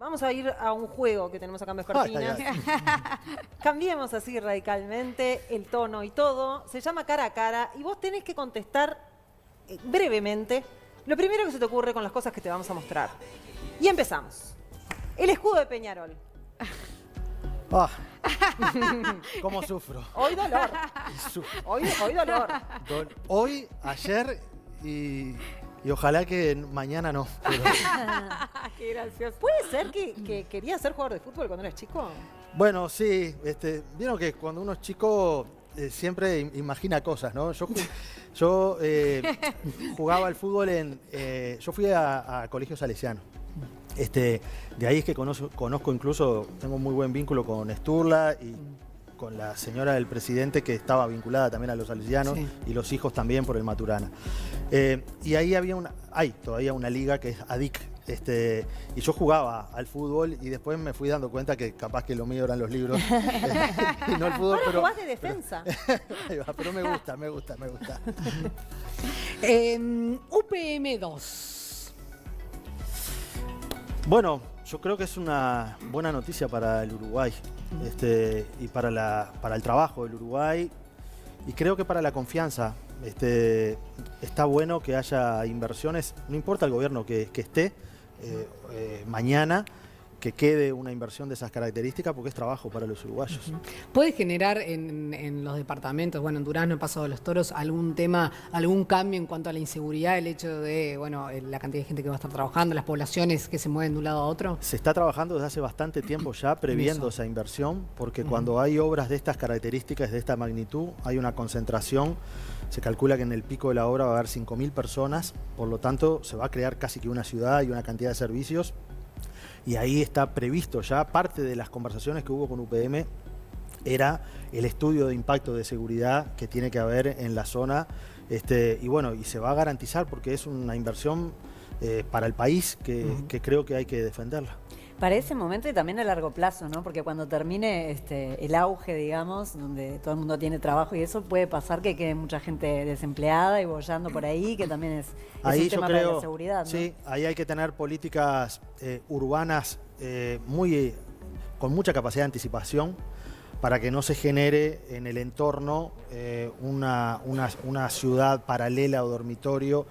Vamos a ir a un juego que tenemos acá en Vespertinas. Cambiemos así radicalmente el tono y todo. Se llama cara a cara y vos tenés que contestar brevemente lo primero que se te ocurre con las cosas que te vamos a mostrar. Y empezamos. El escudo de Peñarol. Ah, ¿cómo sufro? Hoy dolor. Hoy dolor. Hoy, ayer y ojalá que mañana no. Pero... Qué gracioso. ¿Puede ser que querías ser jugador de fútbol cuando eras chico? Bueno, sí. Vieron que cuando uno es chico siempre imagina cosas, ¿no? Yo jugaba al fútbol yo fui a Colegio Salesiano. De ahí es que conozco incluso, tengo muy buen vínculo con Sturla y con la señora del presidente que estaba vinculada también a los salesianos, sí, y los hijos también por el Maturana. Y ahí hay todavía una liga que es ADIC. Y yo jugaba al fútbol y después me fui dando cuenta que capaz que lo mío eran los libros y no el fútbol. Pero jugás de defensa. Pero me gusta. UPM2. Bueno, yo creo que es una buena noticia para el Uruguay y para el trabajo del Uruguay y creo que para la confianza. Está bueno que haya inversiones, no importa el gobierno que esté mañana, que quede una inversión de esas características porque es trabajo para los uruguayos. ¿Puede generar en los departamentos, bueno, en Durazno, en Paso de los Toros, algún tema, algún cambio en cuanto a la inseguridad, el hecho de, bueno, la cantidad de gente que va a estar trabajando, las poblaciones que se mueven de un lado a otro? Se está trabajando desde hace bastante tiempo ya previendo esa inversión, porque cuando hay obras de estas características, de esta magnitud, hay una concentración. Se calcula que en el pico de la obra va a haber 5.000 personas, por lo tanto se va a crear casi que una ciudad y una cantidad de servicios. Y ahí está previsto ya, parte de las conversaciones que hubo con UPM era el estudio de impacto de seguridad que tiene que haber en la zona. Y bueno, y se va a garantizar porque es una inversión para el país que creo que hay que defenderla. Para ese momento y también a largo plazo, ¿no? Porque cuando termine el auge, digamos, donde todo el mundo tiene trabajo y eso, puede pasar que quede mucha gente desempleada y boyando por ahí, que también es ahí un tema para la seguridad, ¿no? Sí, ahí hay que tener políticas urbanas con mucha capacidad de anticipación para que no se genere en el entorno una ciudad paralela o dormitorio,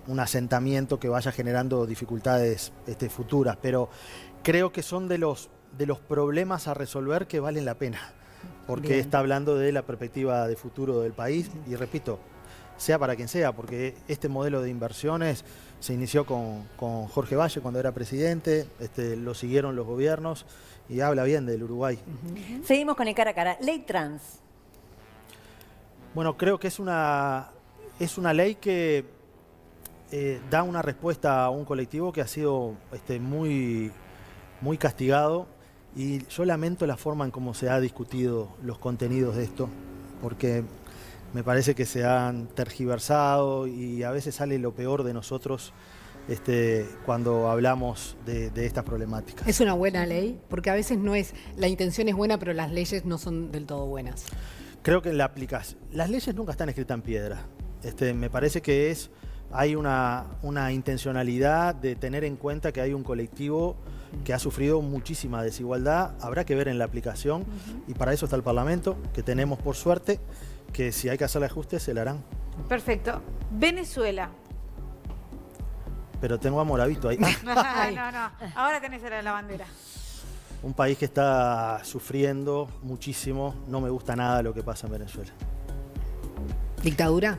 un asentamiento que vaya generando dificultades futuras. Pero creo que son de los problemas a resolver que valen la pena, porque está hablando de la perspectiva de futuro del país. Y repito, sea para quien sea, porque este modelo de inversiones se inició con Jorge Valle cuando era presidente, lo siguieron los gobiernos y habla bien del Uruguay. Seguimos con el cara a cara. Ley trans. Bueno, creo que es una ley que da una respuesta a un colectivo que ha sido muy castigado y yo lamento la forma en cómo se ha discutido los contenidos de esto, porque me parece que se han tergiversado y a veces sale lo peor de nosotros cuando hablamos de estas problemáticas. ¿Es una buena ley? Porque a veces la intención es buena, pero las leyes no son del todo buenas. Creo que las leyes nunca están escritas en piedra. Me parece que hay una intencionalidad de tener en cuenta que hay un colectivo que ha sufrido muchísima desigualdad. Habrá que ver en la aplicación y para eso está el Parlamento, que tenemos por suerte, que si hay que hacerle ajustes se le harán. Perfecto. Venezuela. Pero tengo a Moravito ahí. No. Ahora tenés la bandera. Un país que está sufriendo muchísimo. No me gusta nada lo que pasa en Venezuela. ¿Dictadura?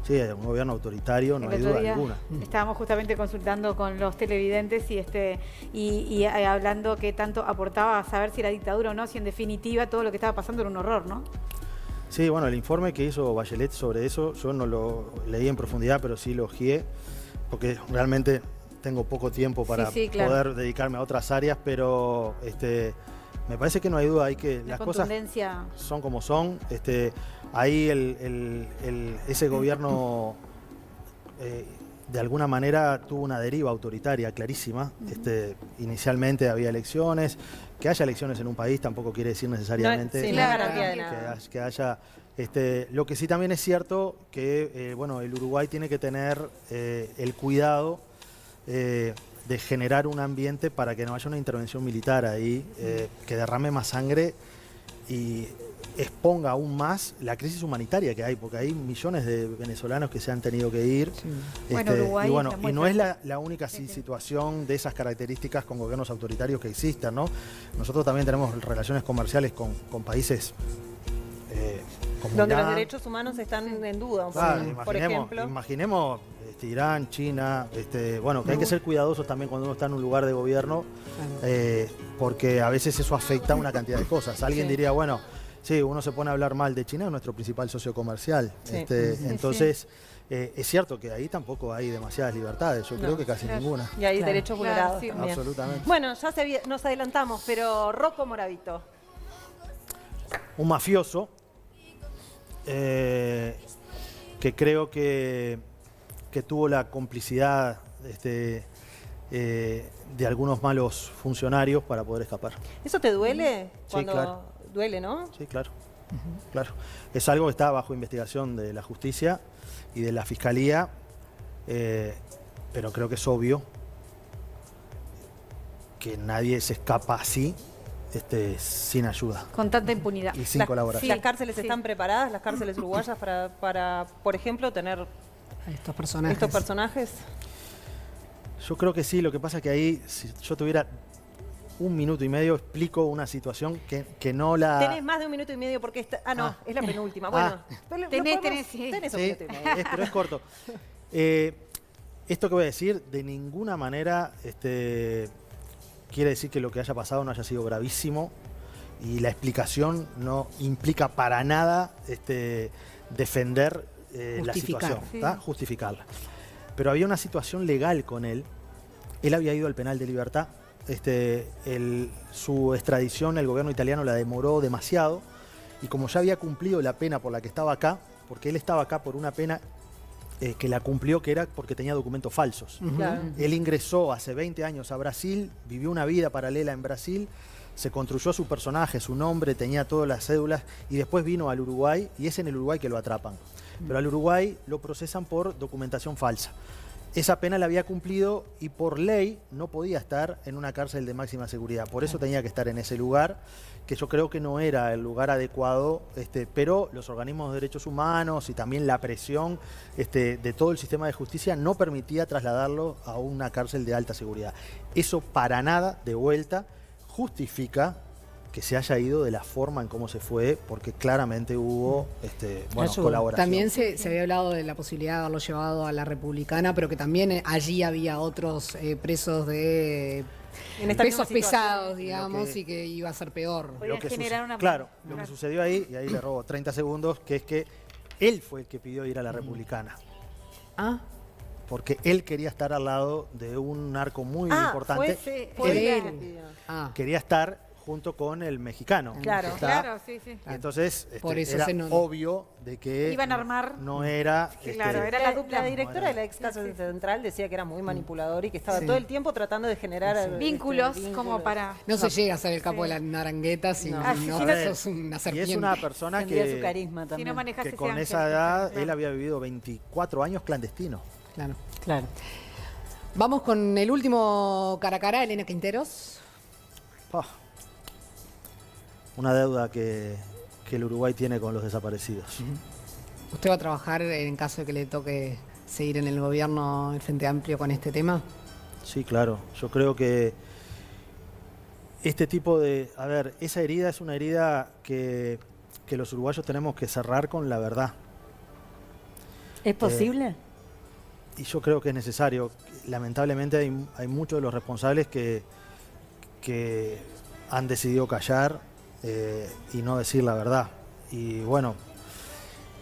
Sí, un gobierno autoritario, no hay duda alguna. Estábamos justamente consultando con los televidentes y hablando qué tanto aportaba a saber si era dictadura o no, si en definitiva todo lo que estaba pasando era un horror, ¿no? Sí, bueno, el informe que hizo Bachelet sobre eso, yo no lo leí en profundidad, pero sí lo ojeé, porque realmente tengo poco tiempo para poder dedicarme a otras áreas, pero me parece que no hay duda, hay que las cosas son como son. Ahí ese gobierno de alguna manera tuvo una deriva autoritaria clarísima. Inicialmente había elecciones. Que haya elecciones en un país tampoco quiere decir necesariamente que haya... lo que sí también es cierto que bueno, el Uruguay tiene que tener el cuidado de generar un ambiente para que no haya una intervención militar ahí, que derrame más sangre y exponga aún más la crisis humanitaria que hay, porque hay millones de venezolanos que se han tenido que ir. Sí. Bueno, Uruguay y no es muestra. la única situación de esas características con gobiernos autoritarios que existan, ¿no? Nosotros también tenemos relaciones comerciales con países como Donde los Irán. derechos humanos están en duda, Claro, por ejemplo. imaginemos Irán, China, bueno, que hay que ser cuidadosos también cuando uno está en un lugar de gobierno, porque a veces eso afecta a una cantidad de cosas. Alguien diría, bueno, sí, uno se pone a hablar mal de China, es nuestro principal socio comercial. Sí. Entonces, es cierto que ahí tampoco hay demasiadas libertades, yo creo que casi ninguna. Y hay Claro. derechos vulnerados sí. también. Absolutamente. Bueno, ya nos adelantamos, pero Rocco Moravito. Un mafioso que creo que tuvo la complicidad de algunos malos funcionarios para poder escapar. ¿Eso te duele? Sí, Cuando claro. duele, ¿no? Sí, claro. Claro. Es algo que está bajo investigación de la justicia y de la fiscalía, pero creo que es obvio que nadie se escapa así sin ayuda Con tanta impunidad. y sin colaboración. ¿Las cárceles están preparadas, las cárceles uruguayas, para, por ejemplo, tener Estos personajes. estos personajes? Yo creo que sí, lo que pasa es que ahí, si yo tuviera 1 minuto y medio, explico una situación que no la... Tenés más de 1 minuto y medio porque es la penúltima. Bueno, pero Tenés, sí. tenés un Sí, minuto y medio. pero es corto. Esto que voy a decir, de ninguna manera quiere decir que lo que haya pasado no haya sido gravísimo y la explicación no implica para nada defender la Justificar. situación, Sí. ¿tá? Justificarla. Pero había una situación legal con él. Él había ido al penal de libertad. Su extradición, el gobierno italiano la demoró demasiado y como ya había cumplido la pena por la que estaba acá, porque él estaba acá por una pena que la cumplió, que era porque tenía documentos falsos. Claro. Él ingresó hace 20 años a Brasil, vivió una vida paralela en Brasil, se construyó su personaje, su nombre, tenía todas las cédulas y después vino al Uruguay y es en el Uruguay que lo atrapan. Pero al Uruguay lo procesan por documentación falsa. Esa pena la había cumplido y por ley no podía estar en una cárcel de máxima seguridad. Por eso tenía que estar en ese lugar, que yo creo que no era el lugar adecuado, pero los organismos de derechos humanos y también la presión de todo el sistema de justicia no permitía trasladarlo a una cárcel de alta seguridad. Eso para nada, de vuelta, justifica que se haya ido de la forma en cómo se fue, porque claramente hubo colaboración. También se había hablado de la posibilidad de haberlo llevado a la Republicana, pero que también allí había otros presos de En esta pesos misma situación. pesados, digamos, Lo que- y que iba a ser peor. Podía generar una... Claro, lo que sucedió ahí, y ahí le robo 30 segundos, que es que él fue el que pidió ir a la Republicana. Ah, Porque él quería estar al lado de un narco muy importante. Fue Él. él. ah. Quería estar junto con el mexicano. Claro. que está- Claro, sí, sí. y entonces Por eso era se no- obvio de que Iban a armar- no era... Claro, era la dupla. La directora de la ex cárcel central decía que era muy manipulador y que estaba Sí. todo el tiempo tratando de generar Vínculos vínculos. como para... No se llega a ser el capo de la narangueta si No. no, Ah, sí, A ver, sos una y serpiente. es una persona Tendría su que, carisma Si también. no manejas que ese con ángel, esa edad claro. él había vivido 24 años clandestino. Claro. Claro. Vamos con el último cara a cara, Elena Quinteros. Ah, una deuda que el Uruguay tiene con los desaparecidos. ¿Usted va a trabajar en caso de que le toque seguir en el gobierno, el Frente Amplio, con este tema? Sí, claro. Yo creo que este tipo de... A ver, esa herida es una herida que los uruguayos tenemos que cerrar con la verdad. ¿Es posible? Y yo creo que es necesario. Lamentablemente hay muchos de los responsables que han decidido callar y no decir la verdad. Y bueno,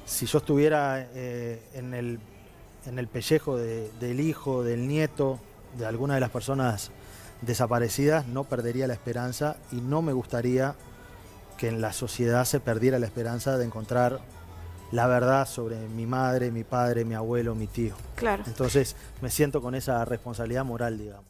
si yo estuviera en el pellejo del hijo, del nieto, de alguna de las personas desaparecidas, no perdería la esperanza y no me gustaría que en la sociedad se perdiera la esperanza de encontrar la verdad sobre mi madre, mi padre, mi abuelo, mi tío. Claro. Entonces me siento con esa responsabilidad moral, digamos.